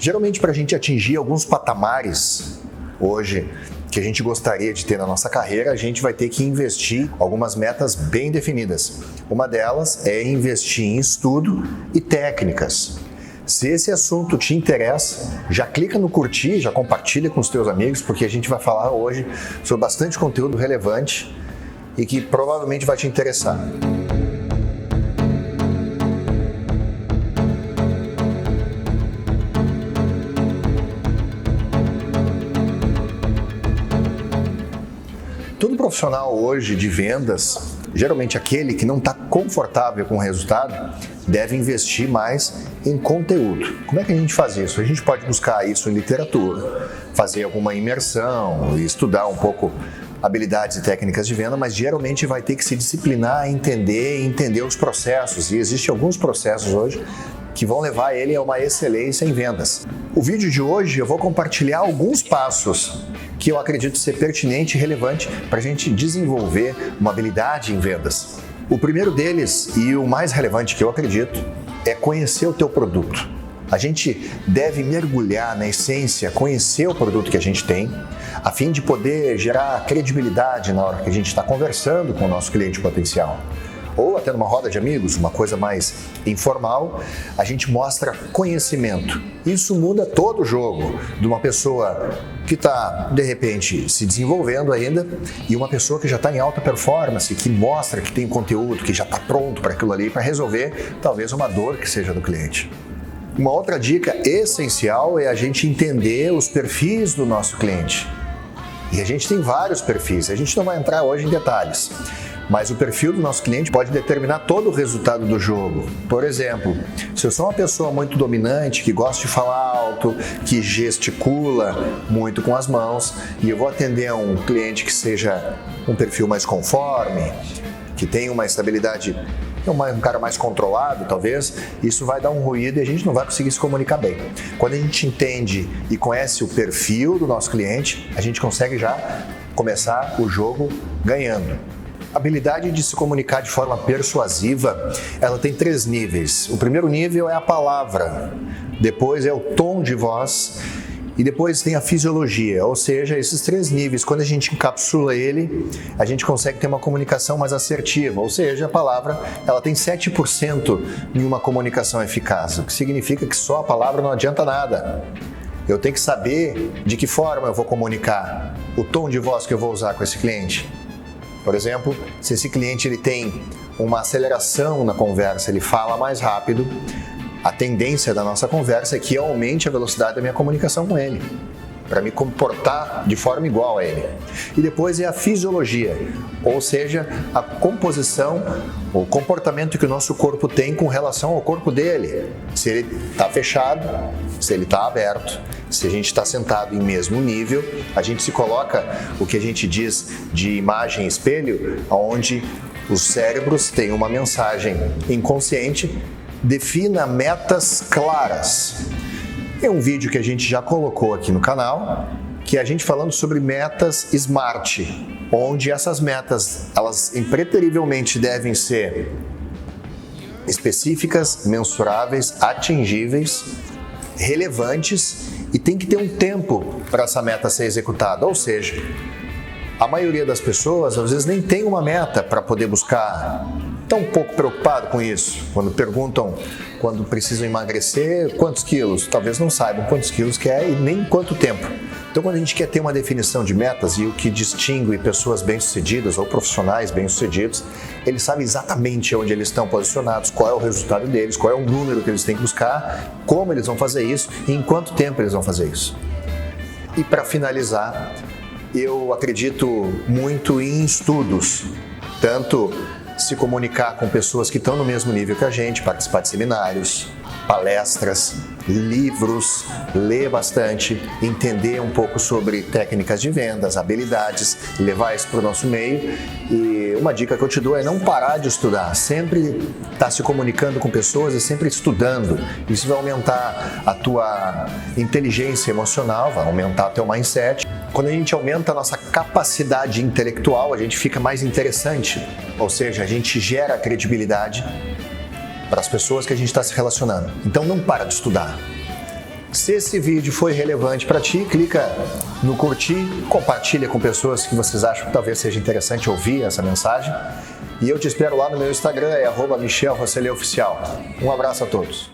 Geralmente, para a gente atingir alguns patamares hoje que a gente gostaria de ter na nossa carreira, a gente vai ter que investir algumas metas bem definidas. Uma delas é investir em estudo e técnicas. Se esse assunto te interessa, já clica no curtir, já compartilha com os teus amigos, porque a gente vai falar hoje sobre bastante conteúdo relevante e que provavelmente vai te interessar. Todo profissional hoje de vendas, geralmente aquele que não está confortável com o resultado, deve investir mais em conteúdo. Como é que a gente faz isso? A gente pode buscar isso em literatura, fazer alguma imersão e estudar um pouco habilidades e técnicas de venda, mas geralmente vai ter que se disciplinar, entender os processos. E existem alguns processos hoje que vão levar ele a uma excelência em vendas. O vídeo de hoje eu vou compartilhar alguns passos que eu acredito ser pertinente e relevante para a gente desenvolver uma habilidade em vendas. O primeiro deles, e o mais relevante que eu acredito, é conhecer o teu produto. A gente deve mergulhar na essência, conhecer o produto que a gente tem, a fim de poder gerar credibilidade na hora que a gente está conversando com o nosso cliente potencial. Ou até numa roda de amigos, uma coisa mais informal, a gente mostra conhecimento. Isso muda todo o jogo de uma pessoa que está, de repente, se desenvolvendo ainda e uma pessoa que já está em alta performance, que mostra que tem conteúdo, que já está pronto para aquilo ali, para resolver talvez uma dor que seja do cliente. Uma outra dica essencial é a gente entender os perfis do nosso cliente. E a gente tem vários perfis, a gente não vai entrar hoje em detalhes. Mas o perfil do nosso cliente pode determinar todo o resultado do jogo. Por exemplo, se eu sou uma pessoa muito dominante, que gosta de falar alto, que gesticula muito com as mãos, e eu vou atender a um cliente que seja um perfil mais conforme, que tenha uma estabilidade, um cara mais controlado, talvez, isso vai dar um ruído e a gente não vai conseguir se comunicar bem. Quando a gente entende e conhece o perfil do nosso cliente, a gente consegue já começar o jogo ganhando. A habilidade de se comunicar de forma persuasiva, ela tem 3 níveis. O primeiro nível é a palavra, depois é o tom de voz e depois tem a fisiologia, ou seja, esses 3 níveis, quando a gente encapsula ele, a gente consegue ter uma comunicação mais assertiva, ou seja, a palavra ela tem 7% em uma comunicação eficaz, o que significa que só a palavra não adianta nada. Eu tenho que saber de que forma eu vou comunicar, o tom de voz que eu vou usar com esse cliente. Por exemplo, se esse cliente ele tem uma aceleração na conversa, ele fala mais rápido, a tendência da nossa conversa é que eu aumente a velocidade da minha comunicação com ele, para me comportar de forma igual a ele. E depois é a fisiologia, ou seja, a composição, o comportamento que o nosso corpo tem com relação ao corpo dele. Se ele está fechado, se ele está aberto, se a gente está sentado em mesmo nível, a gente se coloca o que a gente diz de imagem espelho, onde os cérebros têm uma mensagem inconsciente, defina metas claras. Tem um vídeo que a gente já colocou aqui no canal, que é a gente falando sobre metas SMART, onde essas metas, elas impreterivelmente devem ser específicas, mensuráveis, atingíveis, relevantes e tem que ter um tempo para essa meta ser executada. Ou seja, a maioria das pessoas às vezes nem tem uma meta para poder buscar. Está um pouco preocupado com isso. Quando perguntam quando precisam emagrecer, quantos quilos? Talvez não saibam quantos quilos quer e nem quanto tempo. Então, quando a gente quer ter uma definição de metas e o que distingue pessoas bem-sucedidas ou profissionais bem-sucedidos, eles sabem exatamente onde eles estão posicionados, qual é o resultado deles, qual é o número que eles têm que buscar, como eles vão fazer isso e em quanto tempo eles vão fazer isso. E para finalizar, eu acredito muito em estudos, tanto se comunicar com pessoas que estão no mesmo nível que a gente, participar de seminários, palestras, livros, ler bastante, entender um pouco sobre técnicas de vendas, habilidades, levar isso para o nosso meio. E uma dica que eu te dou é não parar de estudar, sempre estar se comunicando com pessoas e sempre estudando. Isso vai aumentar a tua inteligência emocional, vai aumentar o teu mindset. Quando a gente aumenta a nossa capacidade intelectual, a gente fica mais interessante, ou seja, a gente gera credibilidade para as pessoas que a gente está se relacionando. Então não para de estudar. Se esse vídeo foi relevante para ti, clica no curtir, compartilha com pessoas que vocês acham que talvez seja interessante ouvir essa mensagem. E eu te espero lá no meu Instagram, @MichelRosselletOficial. Um abraço a todos.